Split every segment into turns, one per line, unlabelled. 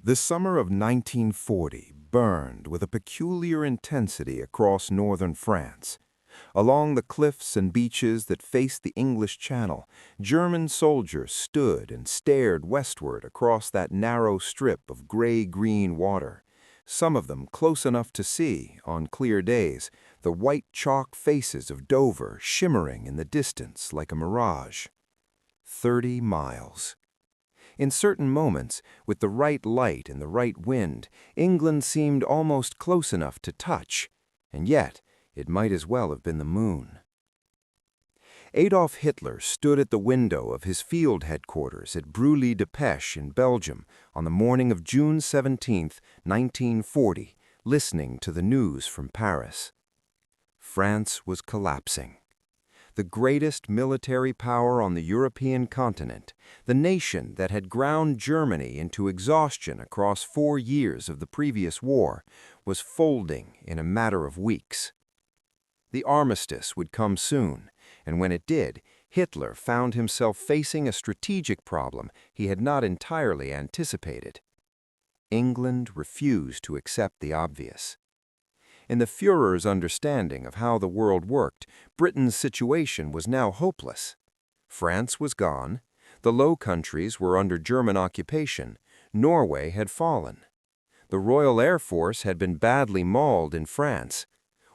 The summer of 1940 burned with a peculiar intensity across northern France. Along the cliffs and beaches that faced the English Channel, German soldiers stood and stared westward across that narrow strip of gray-green water. Some of them close enough to see, on clear days, the white chalk faces of Dover shimmering in the distance like a mirage. 30 miles. In certain moments, with the right light and the right wind, England seemed almost close enough to touch, and yet it might as well have been the moon. Adolf Hitler stood at the window of his field headquarters at Brûlé-de-Pêche in Belgium on the morning of June 17, 1940, listening to the news from Paris. France was collapsing. The greatest military power on the European continent, the nation that had ground Germany into exhaustion across 4 years of the previous war, was folding in a matter of weeks. The armistice would come soon, and when it did, Hitler found himself facing a strategic problem he had not entirely anticipated. England refused to accept the obvious. In the Führer's understanding of how the world worked, Britain's situation was now hopeless. France was gone, the Low Countries were under German occupation, Norway had fallen. The Royal Air Force had been badly mauled in France.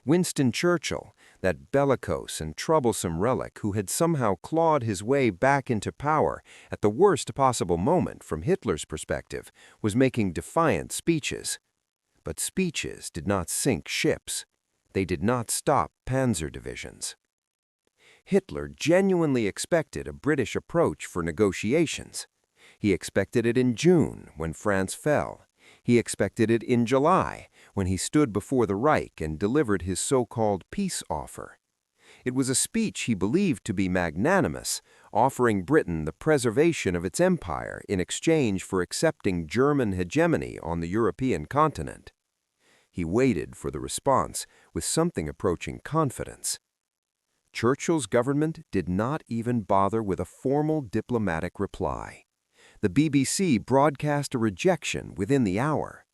Winston Churchill, that bellicose and troublesome relic who had somehow clawed his way back into power at the worst possible moment from Hitler's perspective, was making defiant speeches. But speeches did not sink ships. They did not stop panzer divisions. Hitler genuinely expected a British approach for negotiations. He expected it in June, when France fell. He expected it in July, when he stood before the Reich and delivered his so-called peace offer. It was a speech he believed to be magnanimous, offering Britain the preservation of its empire in exchange for accepting German hegemony on the European continent. He waited for the response with something approaching confidence. Churchill's government did not even bother with a formal diplomatic reply. The BBC broadcast a rejection within the hour.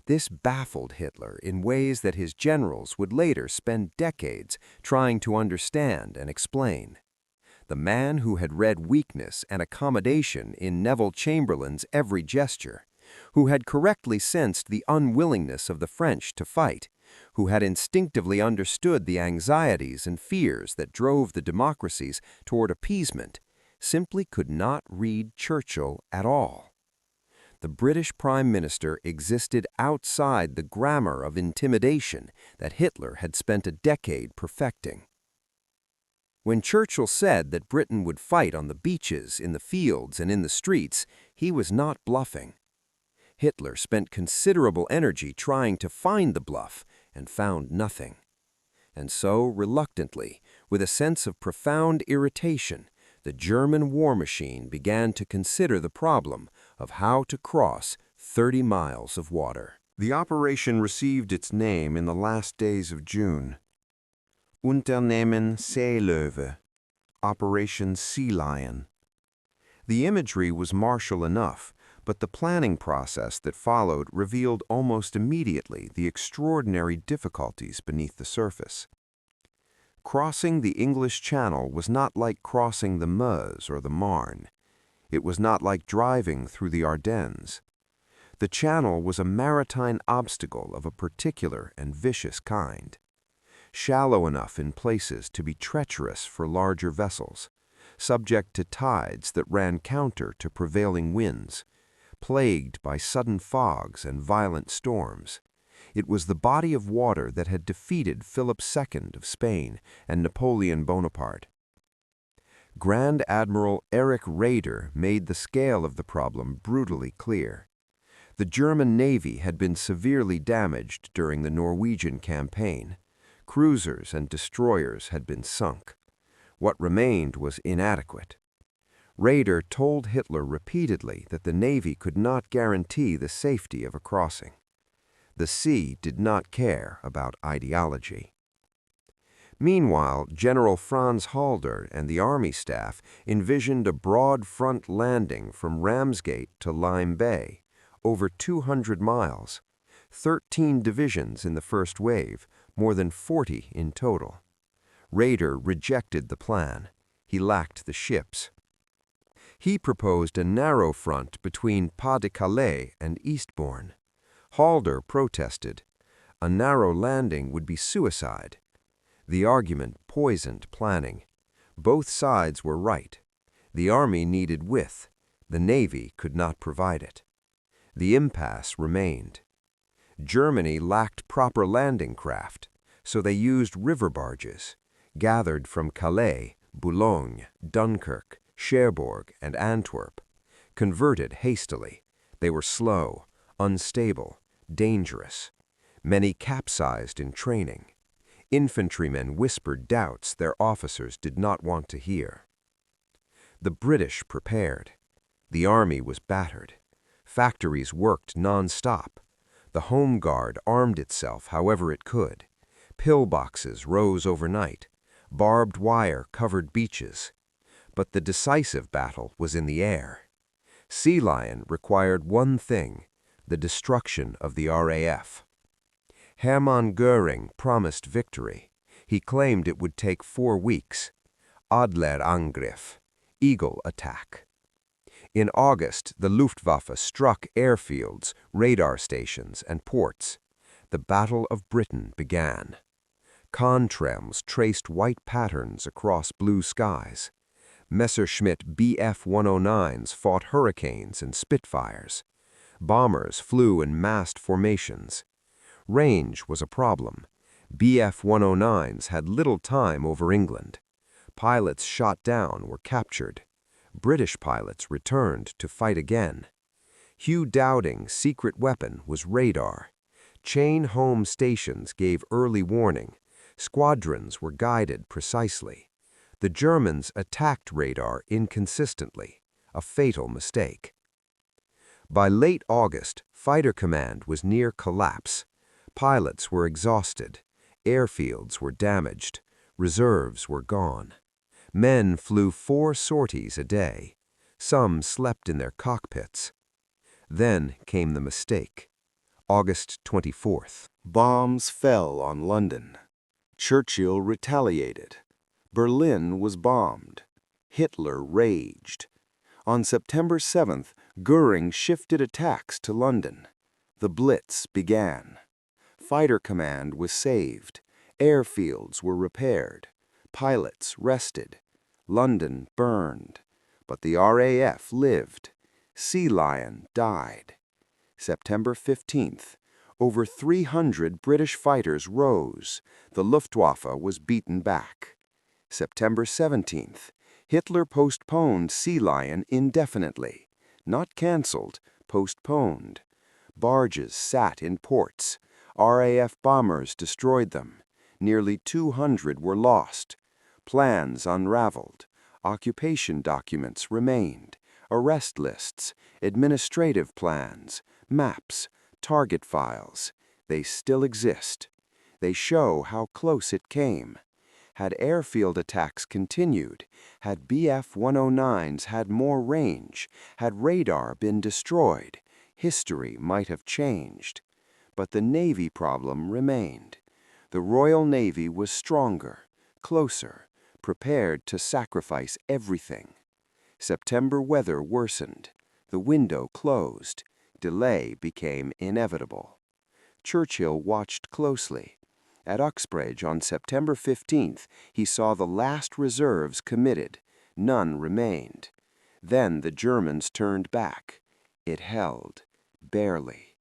This baffled Hitler in ways that his generals would later spend decades trying to understand and explain. The man who had read weakness and accommodation in Neville Chamberlain's every gesture, who had correctly sensed the unwillingness of the French to fight, who had instinctively understood the anxieties and fears that drove the democracies toward appeasement, simply could not read Churchill at all. The British Prime Minister existed outside the grammar of intimidation that Hitler had spent a decade perfecting. When Churchill said that Britain would fight on the beaches, in the fields, and in the streets, he was not bluffing. Hitler spent considerable energy trying to find the bluff and found nothing. And so, reluctantly, with a sense of profound irritation, the German war machine began to consider the problem of how to cross 30 miles of water. The operation received its name in the last days of June. Unternehmen Seelöwe, Operation Sea Lion. The imagery was martial enough, but the planning process that followed revealed almost immediately the extraordinary difficulties beneath the surface. Crossing the English Channel was not like crossing the Meuse or the Marne. It was not like driving through the Ardennes. The Channel was a maritime obstacle of a particular and vicious kind. Shallow enough in places to be treacherous for larger vessels, subject to tides that ran counter to prevailing winds, plagued by sudden fogs and violent storms. It was the body of water that had defeated Philip II of Spain and Napoleon Bonaparte. Grand Admiral Erich Raeder made the scale of the problem brutally clear. The German Navy had been severely damaged during the Norwegian campaign. Cruisers and destroyers had been sunk. What remained was inadequate. Raeder told Hitler repeatedly that the Navy could not guarantee the safety of a crossing. The sea did not care about ideology. Meanwhile, General Franz Halder and the Army staff envisioned a broad front landing from Ramsgate to Lyme Bay,
over 200 miles, 13 divisions in the first wave, more than 40 in total. Raeder rejected the plan. He lacked the ships. He proposed a narrow front between Pas-de-Calais and Eastbourne. Halder protested. A narrow landing would be suicide. The argument poisoned planning. Both sides were right. The army needed width. The navy could not provide it. The impasse remained. Germany lacked proper landing craft, so they used river barges, gathered from Calais, Boulogne, Dunkirk, Cherbourg, and Antwerp. Converted hastily. They were slow, unstable, dangerous. Many capsized in training. Infantrymen whispered doubts their officers did not want to hear. The British prepared. The army was battered. Factories worked non-stop. The Home Guard armed itself however it could. Pillboxes rose overnight. Barbed wire covered beaches. But the decisive battle was in the air. Sea Lion required one thing, the destruction of the RAF. Hermann Göring promised victory. He claimed it would take 4 weeks. Adlerangriff, eagle attack. In August, the Luftwaffe struck airfields, radar stations, and ports. The Battle of Britain began. Contrails traced white patterns across blue skies. Messerschmitt Bf-109s fought Hurricanes and Spitfires. Bombers flew in massed formations. Range was a problem. Bf-109s had little time over England. Pilots shot down were captured. British pilots returned to fight again. Hugh Dowding's secret weapon was radar. Chain home stations gave early warning. Squadrons were guided precisely. The Germans attacked radar inconsistently, a fatal mistake. By late August, Fighter Command was near collapse. Pilots were exhausted. Airfields were damaged. Reserves were gone. Men flew 4 sorties a day. Some slept in their cockpits. Then came the mistake. August 24th.
Bombs fell on London. Churchill retaliated. Berlin was bombed. Hitler raged. On September 7th, Göring shifted attacks to London. The Blitz began. Fighter Command was saved. Airfields were repaired. Pilots rested. London burned. But the RAF lived. Sea Lion died. September 15th. Over 300 British fighters rose. The Luftwaffe was beaten back. September 17th. Hitler postponed Sea Lion indefinitely. Not cancelled, postponed. Barges sat in ports. RAF bombers destroyed them. Nearly 200 were lost. Plans unraveled. Occupation documents remained. Arrest lists, administrative plans, maps, target files. They still exist. They show how close it came. Had airfield attacks continued, had Bf-109s had more range, had radar been destroyed, history might have changed. But the Navy problem remained. The Royal Navy was stronger, closer, prepared to sacrifice everything. September weather worsened. The window closed. Delay became inevitable. Churchill watched closely. At Uxbridge on September 15th, he saw the last reserves committed. None remained. Then the Germans turned back. It held, barely.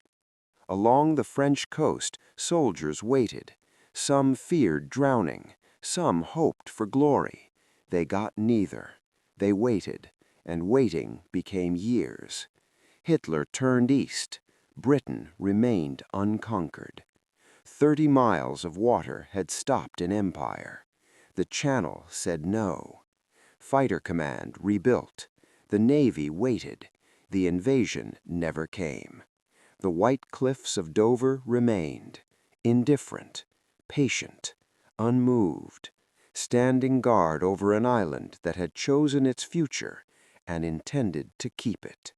Along the French coast, soldiers waited. Some feared drowning. Some hoped for glory. They got neither. They waited, and waiting became years. Hitler turned east. Britain remained unconquered. 30 miles of water had stopped an empire. The Channel said no. Fighter Command rebuilt. The Navy waited. The invasion never came. The white cliffs of Dover remained, indifferent, patient, unmoved, standing guard over an island that had chosen its future and intended to keep it.